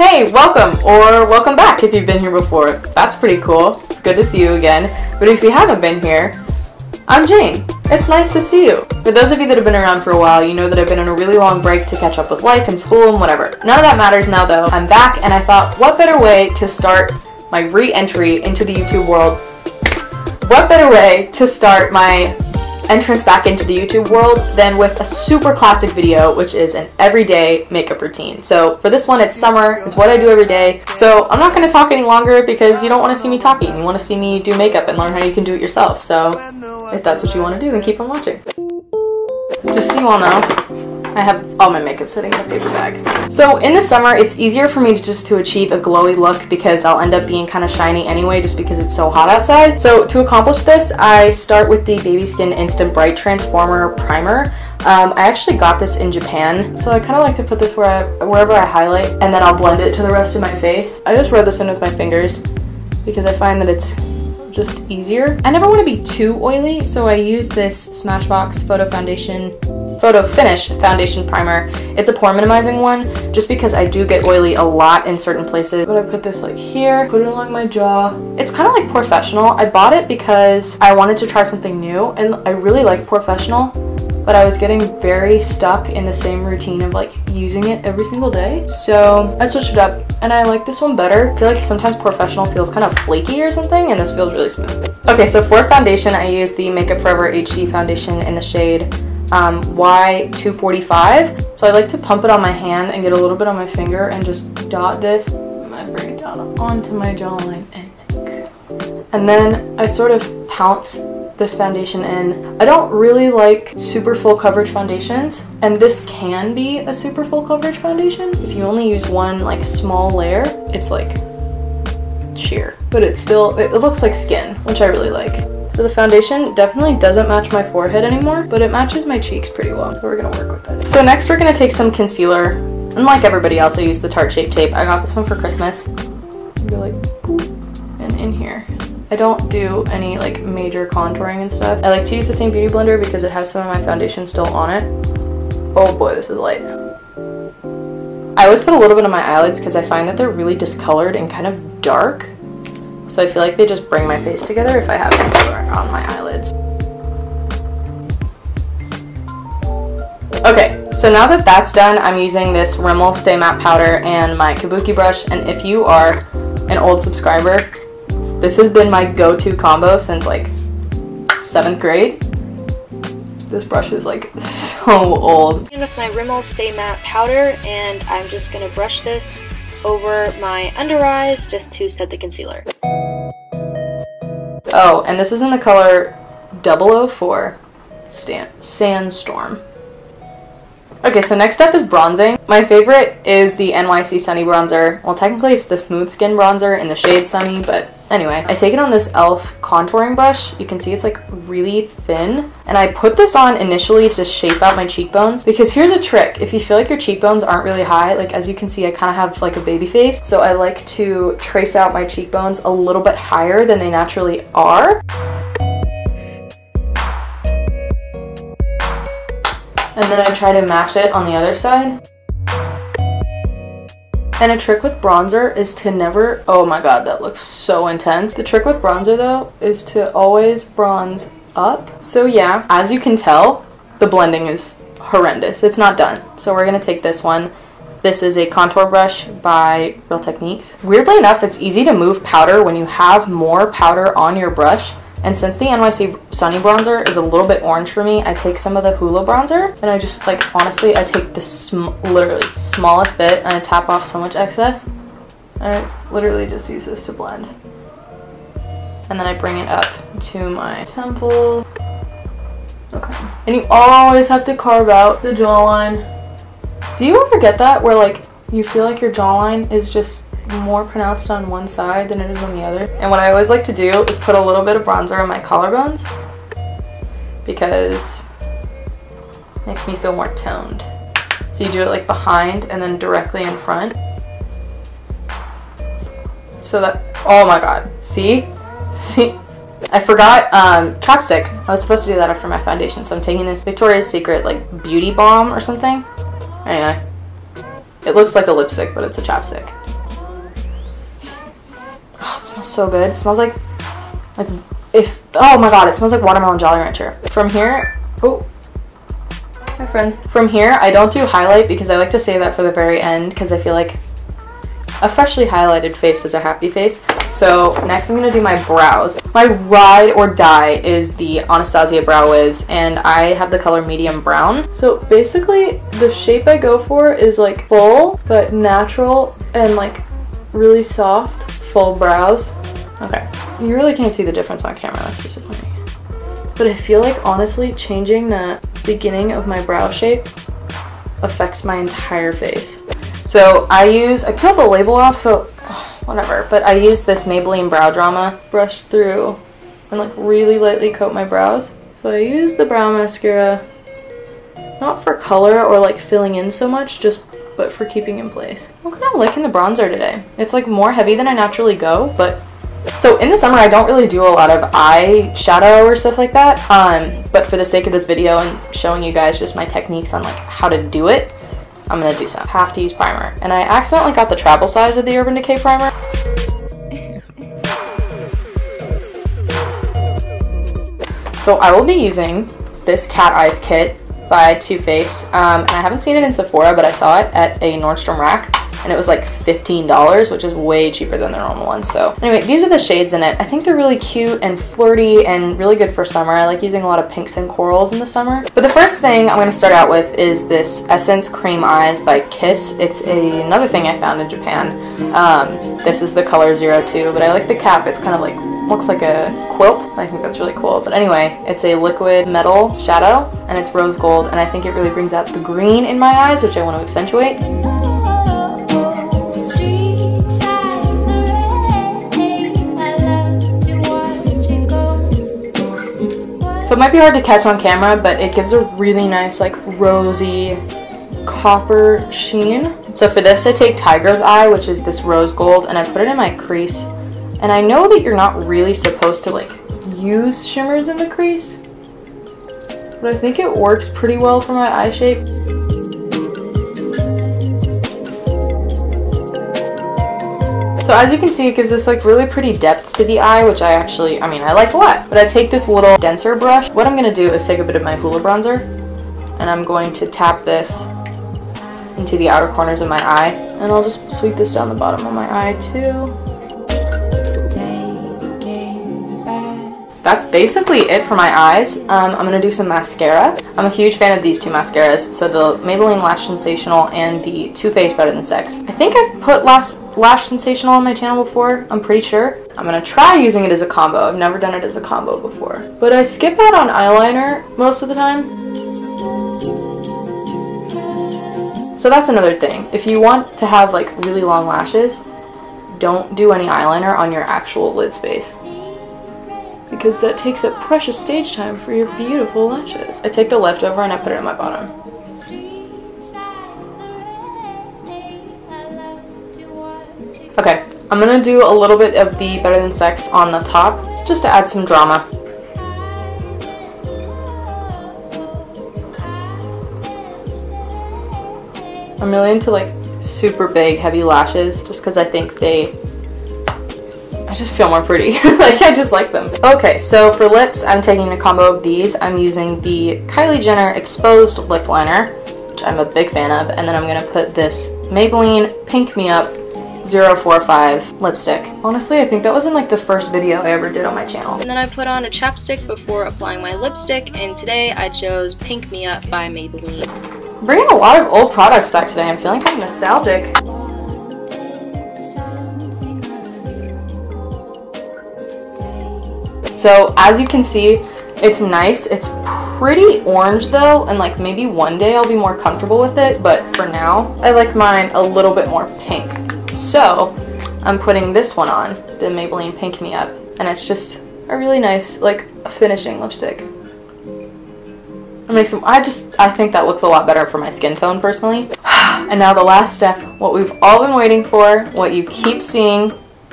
Hey, welcome, or welcome back if you've been here before. That's pretty cool. It's good to see you again. But if you haven't been here, I'm Jane. It's nice to see you. For those of you that have been around for a while, you know that I've been on a really long break to catch up with life and school and whatever. None of that matters now though. I'm back and I thought, what better way to start my re-entry into the YouTube world? What better way to start my entrance back into the YouTube world than with a super classic video, which is an everyday makeup routine. So for this one, it's summer, it's what I do every day. So I'm not going to talk any longer because you don't want to see me talking. You want to see me do makeup and learn how you can do it yourself. So if that's what you want to do, then keep on watching. Just so you all know, I have all my makeup sitting in a paper bag. So in the summer, it's easier for me to achieve a glowy look because I'll end up being kind of shiny anyway just because it's so hot outside. So to accomplish this, I start with the Baby Skin Instant Bright Transformer Primer. I actually got this in Japan, so I kind of like to put this wherever I highlight, and then I'll blend it to the rest of my face. I just rub this in with my fingers because I find that it's just easier. I never want to be too oily, so I use this Smashbox Photo Finish Foundation Primer. It's a pore minimizing one, just because I do get oily a lot in certain places. But I put this like here, put it along my jaw. It's kind of like Professional. I bought it because I wanted to try something new, and I really like Professional, but I was getting very stuck in the same routine of like using it every single day. So I switched it up and I like this one better. I feel like sometimes Professional feels kind of flaky or something, and this feels really smooth. Okay, so for foundation, I use the Makeup Forever HD foundation in the shade Y245. So I like to pump it on my hand and get a little bit on my finger and just dot this. I bring it down onto my jawline and neck. And then I sort of pounce this foundation in. I don't really like super full coverage foundations, and this can be a super full coverage foundation. If you only use one like small layer, it's like sheer, but it looks like skin, which I really like. So the foundation definitely doesn't match my forehead anymore, but it matches my cheeks pretty well, so we're gonna work with it. So next we're gonna take some concealer, and like everybody else, I use the Tarte Shape Tape. I got this one for Christmas. Go like boop, and in here. I don't do any like major contouring and stuff. I like to use the same beauty blender because it has some of my foundation still on it. Oh boy, this is light. I always put a little bit on my eyelids because I find that they're really discolored and kind of dark. So I feel like they just bring my face together if I have concealer on my eyelids. Okay, so now that that's done, I'm using this Rimmel Stay Matte Powder and my Kabuki brush. And if you are an old subscriber, this has been my go-to combo since like 7th grade. This brush is like so old. With my Rimmel Stay Matte Powder, and I'm just gonna brush this over my under eyes just to set the concealer. Oh, and this is in the color 004 Sandstorm. Okay, so next up is bronzing. My favorite is the NYC Sunny Bronzer. Well, technically it's the Smooth Skin Bronzer in the shade Sunny, but anyway. I take it on this e.l.f. contouring brush. You can see it's like really thin. And I put this on initially to shape out my cheekbones, because here's a trick. If you feel like your cheekbones aren't really high, like as you can see, I kind of have like a baby face. So I like to trace out my cheekbones a little bit higher than they naturally are. And then I try to match it on the other side. And a trick with bronzer is to never, oh my god, that looks so intense. The trick with bronzer though is to always bronze up. So yeah, as you can tell, the blending is horrendous. It's not done. So we're gonna take this one. This is a contour brush by Real Techniques. Weirdly enough, it's easy to move powder when you have more powder on your brush. And since the NYC Sunny Bronzer is a little bit orange for me, I take some of the Hoola bronzer, and I just like, honestly, I take the literally smallest bit and I tap off so much excess. And I literally just use this to blend. And then I bring it up to my temple. Okay. And you always have to carve out the jawline. Do you ever get that where like you feel like your jawline is just more pronounced on one side than it is on the other? And what I always like to do is put a little bit of bronzer on my collarbones because it makes me feel more toned. So you do it like behind and then directly in front. So that, oh my god, see? I forgot chapstick. I was supposed to do that after my foundation, so I'm taking this Victoria's Secret like beauty balm or something. Anyway, it looks like a lipstick, but it's a chapstick. Oh, it smells so good. It smells like if, oh my god, it smells like watermelon Jolly Rancher. From here, oh, hi friends. From here, I don't do highlight because I like to save that for the very end because I feel like a freshly highlighted face is a happy face. So next I'm gonna do my brows. My ride or die is the Anastasia Brow Wiz, and I have the color medium brown. So basically the shape I go for is like full but natural and like really soft full brows. Okay, you really can't see the difference on camera, that's disappointing. But I feel like honestly changing the beginning of my brow shape affects my entire face. So I peeled the label off, so whatever, but I use this Maybelline Brow Drama brush through and like really lightly coat my brows. So I use the brow mascara, not for color or like filling in so much, but for keeping in place. I'm kind of liking the bronzer today. It's like more heavy than I naturally go, but so in the summer I don't really do a lot of eyeshadow or stuff like that, but for the sake of this video and showing you guys just my techniques on like how to do it, I'm gonna do some. Have to use primer. And I accidentally got the travel size of the Urban Decay primer. So I will be using this Cat Eyes kit by Too Faced. And I haven't seen it in Sephora, but I saw it at a Nordstrom Rack. And it was like $15, which is way cheaper than the normal one. So anyway, these are the shades in it. I think they're really cute and flirty and really good for summer. I like using a lot of pinks and corals in the summer. But the first thing I'm going to start out with is this Essence Cream Eyes by Kiss. It's another thing I found in Japan. This is the color 02, but I like the cap. It's kind of like, looks like a quilt. I think that's really cool. But anyway, it's a liquid metal shadow and it's rose gold, and I think it really brings out the green in my eyes, which I want to accentuate. So it might be hard to catch on camera, but it gives a really nice like rosy copper sheen. So for this I take Tiger's Eye, which is this rose gold, and I put it in my crease. And I know that you're not really supposed to like use shimmers in the crease, but I think it works pretty well for my eye shape. So as you can see, it gives this like really pretty depth to the eye, which I like a lot. But I take this little denser brush. What I'm gonna do is take a bit of my Hoola bronzer, and I'm going to tap this into the outer corners of my eye, and I'll just sweep this down the bottom of my eye too. That's basically it for my eyes. I'm gonna do some mascara. I'm a huge fan of these two mascaras, so the Maybelline Lash Sensational and the Too Faced Better Than Sex. I think I've put Lash Sensational on my channel before, I'm pretty sure. I'm gonna try using it as a combo. I've never done it as a combo before. But I skip out on eyeliner most of the time. So that's another thing. If you want to have like really long lashes, don't do any eyeliner on your actual lid space, because that takes up precious stage time for your beautiful lashes. I take the leftover and I put it on my bottom. Okay, I'm gonna do a little bit of the Better Than Sex on the top, just to add some drama. I'm really into like super big, heavy lashes, just because I think I just feel more pretty. Like, I just like them. Okay, so for lips, I'm taking a combo of these. I'm using the Kylie Jenner Exposed Lip Liner, which I'm a big fan of, and then I'm gonna put this Maybelline Pink Me Up 045 lipstick. Honestly, I think that was in like the first video I ever did on my channel. And then I put on a chapstick before applying my lipstick, and today I chose Pink Me Up by Maybelline. I'm bringing a lot of old products back today. I'm feeling kind of nostalgic. So as you can see, it's nice. It's pretty orange though, and like maybe one day I'll be more comfortable with it, but for now, I like mine a little bit more pink. So I'm putting this one on, the Maybelline Pink Me Up, and it's just a really nice like finishing lipstick. I think that looks a lot better for my skin tone personally. And now the last step, what we've all been waiting for, what you keep seeing,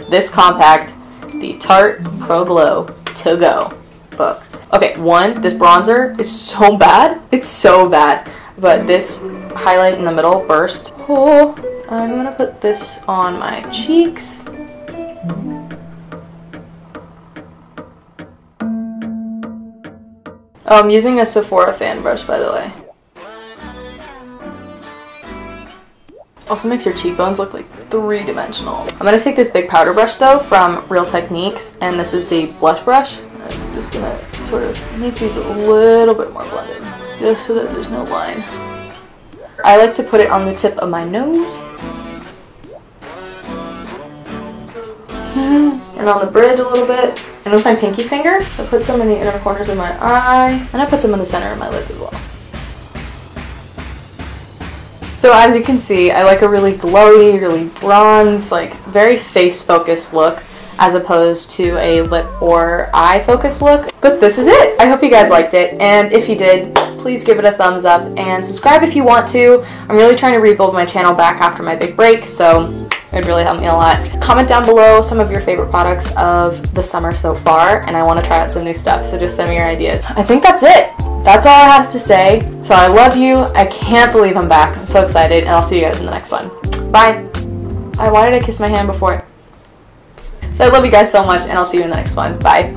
this compact, the Tarte Pro Glow To Go book. Okay, this bronzer is so bad. It's so bad. But this highlight in the middle, Burst. Oh, I'm gonna put this on my cheeks. Oh, I'm using a Sephora fan brush, by the way. Also makes your cheekbones look like three-dimensional. I'm gonna take this big powder brush though from Real Techniques, and this is the blush brush. I'm just gonna sort of make these a little bit more blended, just so that there's no line. I like to put it on the tip of my nose. And on the bridge a little bit. And with my pinky finger, I put some in the inner corners of my eye, and I put some in the center of my lids as well. So as you can see, I like a really glowy, really bronze, like very face-focused look, as opposed to a lip or eye-focused look. But this is it! I hope you guys liked it, and if you did, please give it a thumbs up and subscribe if you want to. I'm really trying to rebuild my channel back after my big break, so it would really help me a lot. Comment down below some of your favorite products of the summer so far, and I want to try out some new stuff, so just send me your ideas. I think that's it! That's all I have to say. So I love you. I can't believe I'm back. I'm so excited, and I'll see you guys in the next one. Bye! Why did I kiss my hand before? So I love you guys so much, and I'll see you in the next one. Bye!